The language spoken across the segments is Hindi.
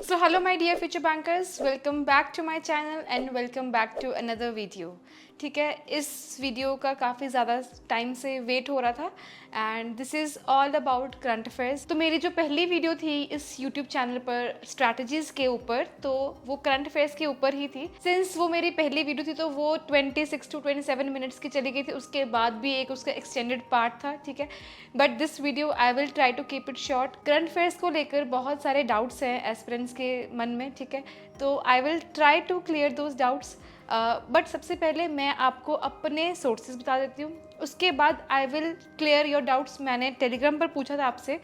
So hello my dear future bankers, welcome back to my channel and welcome back to another video. ठीक है, इस वीडियो का काफ़ी ज़्यादा टाइम से वेट हो रहा था and this is all about current affairs. तो मेरी जो पहली वीडियो थी इस यूट्यूब चैनल पर स्ट्रैटेजीज़ के ऊपर, तो वो करंट अफेयर्स के ऊपर ही थी। सिंस वो मेरी पहली वीडियो थी तो वो 26 to 27 मिनट्स की चली गई थी, उसके बाद भी एक उसका एक्सटेंडेड पार्ट था। ठीक है, but this video I will try to keep it short. Current affairs को लेकर बहुत सारे डाउट्स हैं एस्पिरेंट्स के मन में, ठीक है, तो I will try to clear those doubts. But सबसे पहले मैं आपको अपने सोर्सेज बता देती हूँ, उसके बाद I will clear your doubts. मैंने टेलीग्राम पर पूछा था आपसे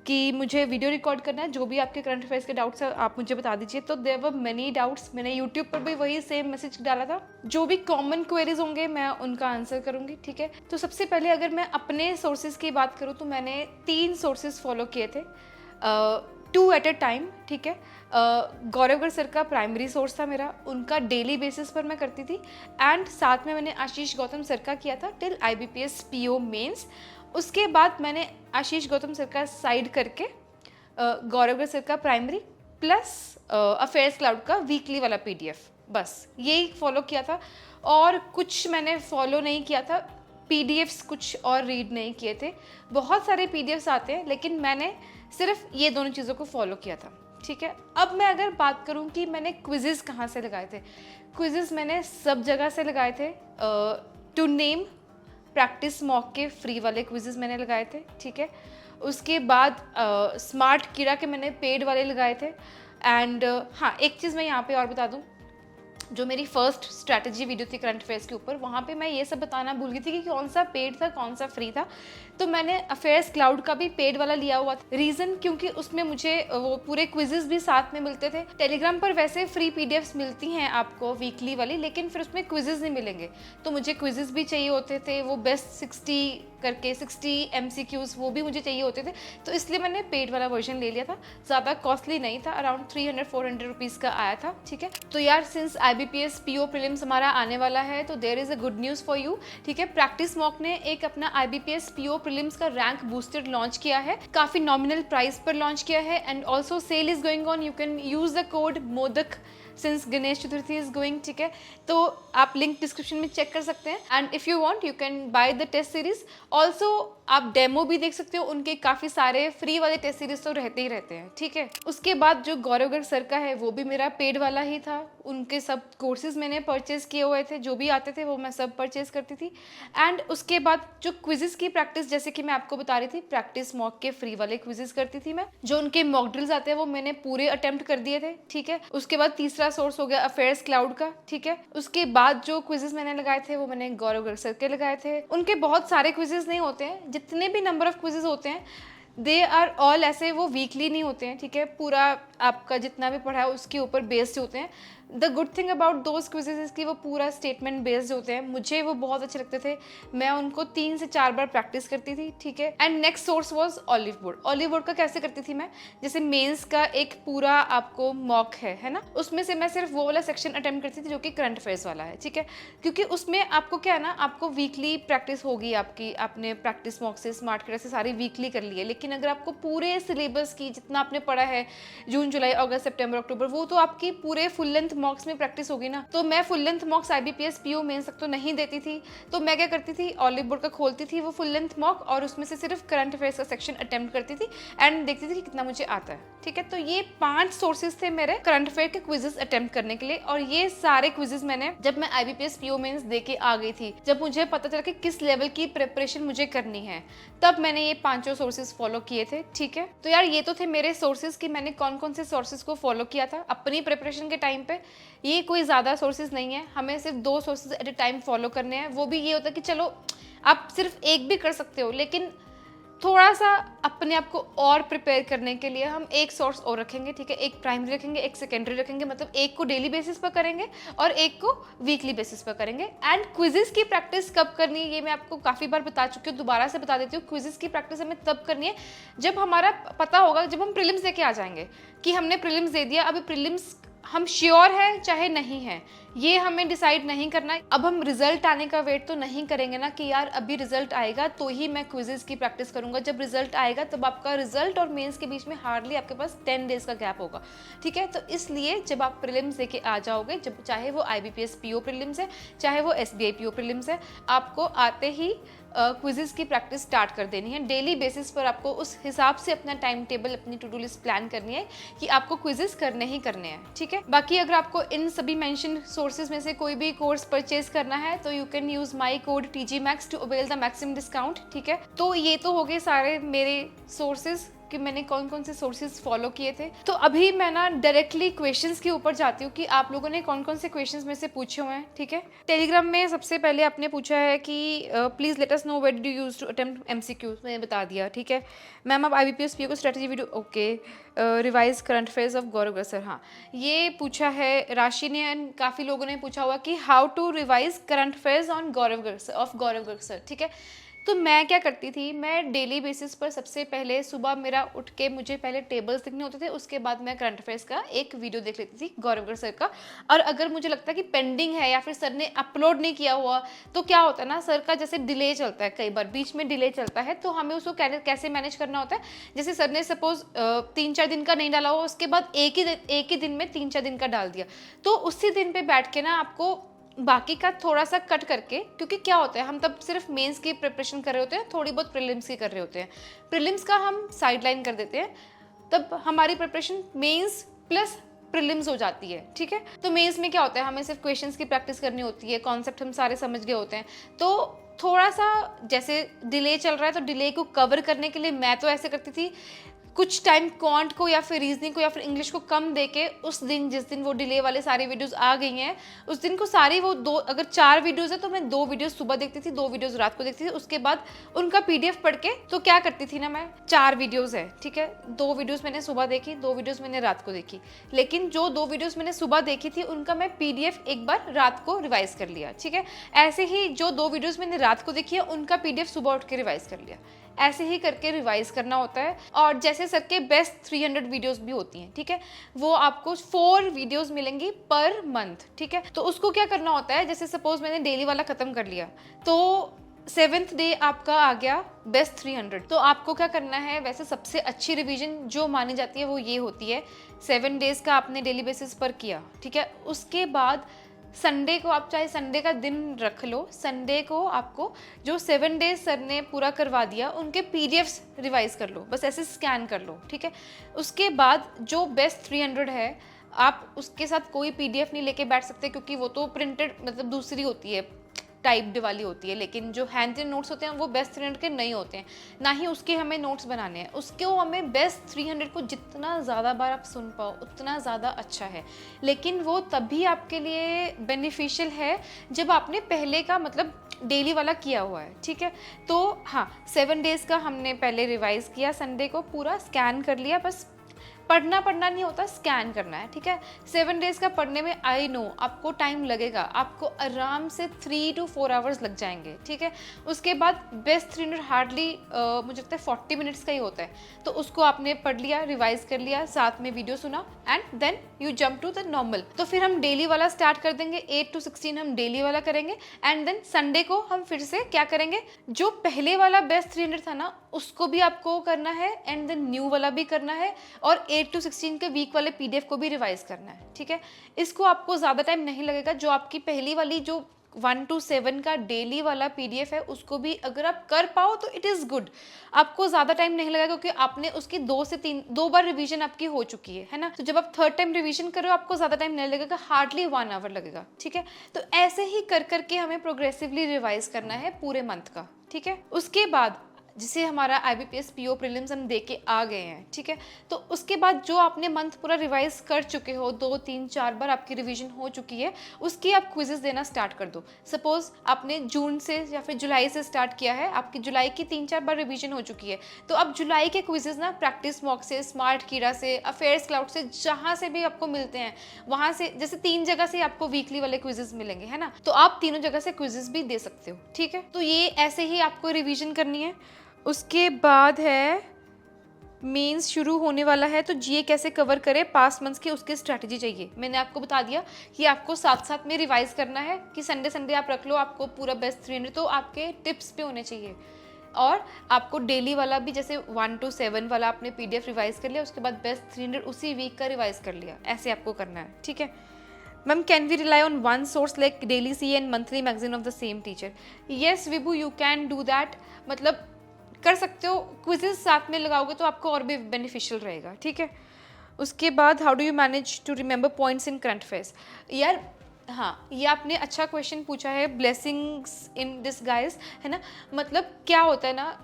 कि मुझे वीडियो रिकॉर्ड करना है, जो भी आपके करंट अफेयर्स के डाउट्स हैं आप मुझे बता दीजिए। तो देयर वर मेनी डाउट्स, मैंने यूट्यूब पर भी वही सेम मैसेज डाला था। जो भी कॉमन क्वेरीज होंगे मैं उनका आंसर करूँगी, ठीक है। तो सबसे पहले अगर मैं अपने सोर्सेज की बात करूँ तो मैंने 3 सोर्सेज फॉलो किए थे, 2 एट अ टाइम, ठीक है। गौरवगढ़ सर का प्राइमरी सोर्स था मेरा, उनका डेली बेसिस पर मैं करती थी एंड साथ में मैंने आशीष गौतम सर का किया था टिल IBPS PO मेंस। उसके बाद मैंने आशीष गौतम सर का साइड करके गौरवगढ़ सर का प्राइमरी प्लस अफेयर्स क्लाउड का वीकली वाला PDF, बस यही फॉलो किया था और कुछ मैंने फॉलो नहीं किया था। PDFs कुछ और रीड नहीं किए थे, बहुत सारे PDFs आते हैं लेकिन मैंने सिर्फ ये दोनों चीज़ों को फॉलो किया था, ठीक है। अब मैं अगर बात करूं कि मैंने क्विजेस कहाँ से लगाए थे, क्विजेस मैंने सब जगह से लगाए थे। टू नेम, प्रैक्टिस मॉक के फ्री वाले क्विजेस मैंने लगाए थे, ठीक है। उसके बाद स्मार्ट कीड़ा के मैंने पेड वाले लगाए थे एंड हाँ, एक चीज़ मैं यहाँ पे और बता दूँ, जो मेरी फर्स्ट स्ट्रैटेजी वीडियो थी करंट अफेयर्स के ऊपर, वहाँ पे मैं ये सब बताना भूल गई थी कि कौन सा पेड था कौन सा फ्री था। तो मैंने अफेयर्स क्लाउड का भी पेड वाला लिया हुआ था। रीज़न क्योंकि उसमें मुझे वो पूरे क्विजेस भी साथ में मिलते थे। टेलीग्राम पर वैसे फ्री PDFs मिलती हैं आपको वीकली वाली, लेकिन फिर उसमें क्विजेस नहीं मिलेंगे, तो मुझे क्विजेस भी चाहिए होते थे। वो बेस्ट 60 करके 60 MCQs वो भी मुझे चाहिए होते थे, तो इसलिए मैंने पेड वाला वर्जन ले लिया था। ज़्यादा कॉस्टली नहीं था, अराउंड 300-400 रुपीज़ का आया था, ठीक है। तो यार सिंस IBPS PO प्रीलिम्स हमारा आने वाला है तो there is a good news for you, ठीक है। प्रैक्टिस मॉक ने एक अपना IBPS PO प्रीलिम्स का रैंक बूस्टर लॉन्च किया है, काफ़ी नॉमिनल प्राइस पर लॉन्च किया है and also sale is going on. You can use the code modak since Ganesh Chaturthi is going, ठीक है। तो आप लिंक डिस्क्रिप्शन में चेक कर सकते हैं and if you want you can buy the test series. Also आप डेमो भी देख सकते हो, उनके काफ़ी सारे फ्री वाले टेस्ट सीरीज तो रहते ही रहते हैं, ठीक है। उसके बाद जो गौरवगढ़ सर का है वो भी मेरा पेड वाला ही था, उनके सब कोर्सेज मैंने परचेज किए हुए थे, जो भी आते थे वो मैं सब परचेज करती थी। एंड उसके बाद जो क्विजेज की प्रैक्टिस, जैसे कि मैं आपको बता रही थी, प्रैक्टिस मॉक के फ्री वाले क्विजेज करती थी मैं। जो उनके मॉक ड्रिल्स आते हैं वो मैंने पूरे अटेम्प्ट कर दिए थे, ठीक है। उसके बाद तीसरा सोर्स हो गया अफेयर्स क्लाउड का, ठीक है। उसके बाद जो क्विजेज मैंने लगाए थे वो मैंने गौरवगढ़ सर के लगाए थे। उनके बहुत सारे क्विजेज नहीं होते हैं, जितने भी नंबर ऑफ क्विजेज होते हैं दे आर ऑल ऐसे, वो वीकली नहीं होते हैं, ठीक है। पूरा आपका जितना भी पढ़ा है उसके ऊपर बेस्ड होते हैं। The good thing about those quizzes is कि वो पूरा स्टेटमेंट बेस्ड होते हैं, मुझे वो बहुत अच्छे लगते थे। मैं उनको 3 से 4 बार प्रैक्टिस करती थी, ठीक है। And next source was olive board. Olive board का कैसे करती थी मैं, जैसे मेंस का एक पूरा आपको मॉक है ना, उसमें से मैं सिर्फ वो वाला सेक्शन अटेम्प्ट करती थी जो कि करंट अफेयर्स वाला है, ठीक है। क्योंकि उसमें आपको क्या है ना, आपको वीकली प्रैक्टिस होगी आपकी, आपने प्रैक्टिस मॉक से स्मार्ट कीड़ा से सारी वीकली कर ली है। लेकिन अगर आपको पूरे सिलेबस की जितना आपने पढ़ा है जून जुलाई अगस्त सितंबर अक्टूबर, वो तो आपकी पूरे फुल लेंथ मॉक्स में प्रैक्टिस होगी ना। तो मैं full length mocks IBPS PO mains तक तो नहीं देती थी, तो मैं क्या करती थी, ऑलिव बोर्ड का खोलती थी वो फुल लेंथ मॉक और उसमें से सिर्फ करंट अफेयर्स का सेक्शन अटेम्प्ट करती थी एंड देखती थी कि कितना मुझे आता है, ठीक है। तो ये 5 सोर्सेज थे मेरे करंट अफेयर के क्विजेस अटेम्प्ट करने के लिए, और ये सारे क्विजेस मैंने जब मैं IBPS PO मेंस दे के आ गई थी, जब मुझे पता चला कि किस लेवल की प्रिपरेशन मुझे करनी है, तब मैंने ये 5 सोर्सेज फॉलो किए थे, ठीक है। तो यार ये तो थे मेरे सोर्सेज कि मैंने कौन कौन से सोर्सेज को फॉलो किया था अपनी प्रिपरेशन के टाइम पे। ये कोई ज़्यादा सोर्सेज नहीं है, हमें सिर्फ 2 सोर्सेज एट ए टाइम फॉलो करने हैं। वो भी ये होता है कि चलो आप सिर्फ एक भी कर सकते हो, लेकिन थोड़ा सा अपने आप को और प्रिपेयर करने के लिए हम एक सोर्स और रखेंगे, ठीक है। एक प्राइमरी रखेंगे, एक सेकेंडरी रखेंगे, मतलब एक को डेली बेसिस पर करेंगे और एक को वीकली बेसिस पर करेंगे। एंड क्विजेस की प्रैक्टिस कब करनी है ये मैं आपको काफ़ी बार बता चुकी हूँ, दोबारा से बता देती हूँ। क्विजेस की प्रैक्टिस हमें तब करनी है जब हमारा पता होगा, जब हम प्रीलिम्स देके आ जाएंगे कि हमने प्रीलिम्स दे दिया। अभी प्रीलिम्स हम श्योर है चाहे नहीं है, ये हमें डिसाइड नहीं करना है। अब हम रिजल्ट आने का वेट तो नहीं करेंगे ना कि यार अभी रिजल्ट आएगा तो ही मैं क्विजेस की प्रैक्टिस करूंगा। जब रिजल्ट आएगा तब आपका रिजल्ट और मेंस के बीच में हार्डली आपके पास 10 डेज का गैप होगा, ठीक है। तो इसलिए जब आप प्रीलिम्स देके आ जाओगे, जब चाहे वो IBPS PO प्रीलिम्स है, चाहे वो SBI PO प्रीलिम्स है, आपको आते ही क्विजेस की प्रैक्टिस स्टार्ट कर देनी है। डेली बेसिस पर आपको उस हिसाब से अपना टाइम टेबल, अपनी टू डू लिस्ट प्लान करनी है कि आपको क्विजेस करने ही करने हैं, ठीक है। बाकी अगर आपको इन सभी मेंशन सोर्सेज में से कोई भी कोर्स परचेज करना है तो you can use my code TGMAX to avail the maximum discount, ठीक है। तो ये तो हो गए सारे मेरे सोर्सेज कि मैंने कौन कौन से सोर्सेज फॉलो किए थे। तो अभी मैं ना डायरेक्टली क्वेश्चंस के ऊपर जाती हूँ कि आप लोगों ने कौन कौन से क्वेश्चंस में से पूछे हुए हैं, ठीक है। टेलीग्राम में सबसे पहले आपने पूछा है कि please let us know what do use to attempt MCQ, मैंने बता दिया, ठीक है। मैम अब IBPS PO को strategy video, okay. Revise current affairs of Gaurav Garg sir, हाँ ये पूछा है राशि ने एंड काफ़ी लोगों ने पूछा हुआ कि how to revise current affairs on Gaurav Garg sir, ठीक है। तो मैं क्या करती थी, मैं डेली बेसिस पर सबसे पहले सुबह मेरा उठ के मुझे पहले टेबल्स दिखने होते थे, उसके बाद मैं करंट अफेयर्स का एक वीडियो देख लेती थी गौरव गर्ग सर का। और अगर मुझे लगता है कि पेंडिंग है या फिर सर ने अपलोड नहीं किया हुआ, तो क्या होता है ना, सर का जैसे डिले चलता है, कई बार बीच में डिले चलता है, तो हमें उसको कैसे मैनेज करना होता है। जैसे सर ने सपोज 3-4 दिन का नहीं डाला हुआ, उसके बाद एक ही दिन में 3-4 दिन का डाल दिया, तो उसी दिन पे बैठ के ना आपको बाकी का थोड़ा सा कट करके, क्योंकि क्या होता है हम तब सिर्फ मेंस की प्रिपरेशन कर रहे होते हैं, थोड़ी बहुत प्रीलिम्स की कर रहे होते हैं, प्रीलिम्स का हम साइडलाइन कर देते हैं, तब हमारी प्रिपरेशन मेंस प्लस प्रीलिम्स हो जाती है, ठीक है। तो मेंस में क्या होता है, हमें सिर्फ क्वेश्चंस की प्रैक्टिस करनी होती है, कॉन्सेप्ट हम सारे समझ गए होते हैं। तो थोड़ा सा जैसे डिले चल रहा है तो डिले को कवर करने के लिए मैं तो ऐसे करती थी, कुछ टाइम क्वांट को या फिर रीजनिंग को या फिर इंग्लिश को कम देके उस दिन जिस दिन वो डिले वाले सारी वीडियोस आ गई हैं, उस दिन को सारी वो अगर 4 वीडियोस है तो मैं 2 वीडियोस सुबह देखती थी, 2 वीडियोस रात को देखती थी। उसके बाद उनका PDF पढ़ के तो क्या करती थी ना, मैं 4 वीडियोस है, ठीक है, 2 वीडियोस मैंने सुबह देखी, 2 वीडियोस मैंने रात को देखी। लेकिन जो 2 वीडियोस मैंने सुबह देखी थी उनका मैं PDF एक बार रात को रिवाइज कर लिया, ठीक है। ऐसे ही जो 2 वीडियोस मैंने रात को देखी है उनका PDF सुबह उठ के रिवाइज कर लिया। ऐसे ही करके रिवाइज करना होता है। और जैसे सर के बेस्ट 300 वीडियोस भी होती हैं, ठीक है, वो आपको 4 वीडियोस मिलेंगी पर मंथ, ठीक है। तो उसको क्या करना होता है, जैसे सपोज मैंने डेली वाला खत्म कर लिया तो 7th डे आपका आ गया बेस्ट 300, तो आपको क्या करना है, वैसे सबसे अच्छी रिवीजन जो मानी जाती है वो ये होती है, 7 डेज का आपने डेली बेसिस पर किया, ठीक है। उसके बाद संडे को आप चाहे संडे का दिन रख लो, संडे को आपको जो 7 डेज सर ने पूरा करवा दिया उनके PDFs रिवाइज कर लो, बस ऐसे स्कैन कर लो, ठीक है। उसके बाद जो बेस्ट 300 है आप उसके साथ कोई PDF नहीं लेके बैठ सकते, क्योंकि वो तो प्रिंटेड मतलब दूसरी होती है, टाइप्ड वाली होती है, लेकिन जो हैंड रिटन नोट्स होते हैं वो बेस्ट 300 के नहीं होते हैं, ना ही उसके हमें नोट्स बनाने हैं। उसको हमें बेस्ट 300 को जितना ज़्यादा बार आप सुन पाओ उतना ज़्यादा अच्छा है, लेकिन वो तभी आपके लिए बेनिफिशियल है जब आपने पहले का मतलब डेली वाला किया हुआ है, ठीक है। तो हाँ, 7 डेज का हमने पहले रिवाइज किया, संडे को पूरा स्कैन कर लिया, बस पढ़ना नहीं होता, स्कैन करना है, ठीक है। 7 डेज का पढ़ने में आई नो आपको टाइम लगेगा, आपको आराम से 3 to 4 आवर्स लग जाएंगे, ठीक है। उसके बाद बेस्ट 300 हार्डली मुझे लगता है 40 मिनट्स का ही होता है, तो उसको आपने पढ़ लिया, रिवाइज कर लिया, साथ में वीडियो सुना and then you jump to the normal. तो फिर हम डेली वाला स्टार्ट कर देंगे, 8 to 16 हम डेली वाला करेंगे एंड देन संडे को हम फिर से क्या करेंगे, जो पहले वाला बेस्ट 300 था ना उसको भी आपको करना है एंड देन न्यू वाला भी करना है और 8 to 16 के वीक वाले PDF को भी रिवाइज करना है, ठीक है। इसको आपको ज़्यादा टाइम नहीं लगेगा, जो आपकी पहली वाली जो 1 to 7 का डेली वाला PDF है उसको भी अगर आप कर पाओ तो इट इज़ गुड, आपको ज़्यादा टाइम नहीं लगेगा, क्योंकि आपने उसकी 2 बार रिवीजन आपकी हो चुकी है ना। तो जब आप 3rd टाइम रिवीजन करो आपको ज़्यादा टाइम नहीं लगेगा, हार्डली 1 आवर लगेगा, ठीक है। तो ऐसे ही कर करके हमें प्रोग्रेसिवली रिवाइज करना है पूरे मंथ का, ठीक है। उसके बाद जिसे हमारा IBPS PO प्रीलिम्स हम दे के आ गए हैं, ठीक है, तो उसके बाद जो आपने मंथ पूरा रिवाइज कर चुके हो, 2, 3, 4 बार आपकी रिवीजन हो चुकी है, उसकी आप क्विजेस देना स्टार्ट कर दो। सपोज आपने जून से या फिर जुलाई से स्टार्ट किया है, आपकी जुलाई की 3-4 बार रिवीजन हो चुकी है, तो अब जुलाई के क्विजेस ना प्रैक्टिस मॉक से, स्मार्ट कीड़ा से, अफेयर्स क्लाउड से, जहाँ से भी आपको मिलते हैं वहाँ से, जैसे 3 जगह से आपको वीकली वाले क्विजेस मिलेंगे, है ना, तो आप तीनों जगह से क्विजेस भी दे सकते हो, ठीक है। तो ये ऐसे ही आपको रिवीजन करनी है। उसके बाद है मेंस शुरू होने वाला है तो जीए कैसे कवर करें पास्ट मंथ्स की, उसकी स्ट्रैटेजी चाहिए। मैंने आपको बता दिया कि आपको साथ साथ में रिवाइज करना है कि संडे संडे आप रख लो, आपको पूरा बेस्ट 300 तो आपके टिप्स पे होने चाहिए। और आपको डेली वाला भी जैसे 1 to 7 वाला आपने पीडीएफ रिवाइज कर लिया, उसके बाद बेस्ट 300 उसी वीक का रिवाइज कर लिया, ऐसे आपको करना है, ठीक है। Ma'am can we rely on one source like daily C and monthly magazine of the same teacher? Yes Vibhu, you can do that, मतलब कर सकते हो। क्विजेस साथ में लगाओगे तो आपको और भी बेनिफिशियल रहेगा, ठीक है। उसके बाद how do you manage to remember points in current affairs? यार हाँ, ये आपने अच्छा क्वेश्चन पूछा है, ब्लेसिंग्स इन डिसगाइज, है ना। मतलब क्या होता है ना,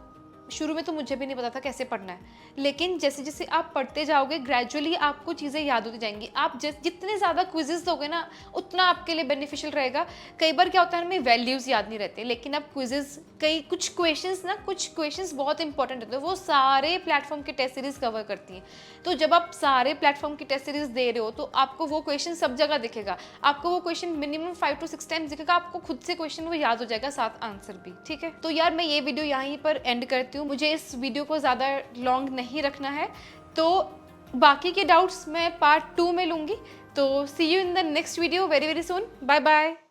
शुरू में तो मुझे भी नहीं पता था कैसे पढ़ना है, लेकिन जैसे जैसे आप पढ़ते जाओगे ग्रेजुअली आपको चीज़ें याद होती जाएंगी। आप जितने ज़्यादा क्विजेस दोगे ना उतना आपके लिए बेनिफिशियल रहेगा। कई बार क्या होता है हमें वैल्यूज़ याद नहीं रहते, लेकिन आप क्विजेस कुछ क्वेश्चंस बहुत इंपॉर्टेंट होते हैं, वो सारे प्लेटफॉर्म की टेस्ट सीरीज कवर करती हैं। तो जब आप सारे प्लेटफॉर्म की टेस्ट सीरीज दे रहे हो तो आपको वो क्वेश्चन सब जगह दिखेगा, आपको वो क्वेश्चन मिनिमम 5 to 6 टाइम्स दिखेगा, आपको खुद से क्वेश्चन वो याद हो जाएगा, साथ आंसर भी, ठीक है। तो यार मैं ये वीडियो यहीं पर एंड करती हूँ, मुझे इस वीडियो को ज़्यादा लॉन्ग नहीं रखना है, तो बाकी के डाउट्स मैं पार्ट 2 में लूँगी। तो see you in the next video very very soon, bye bye.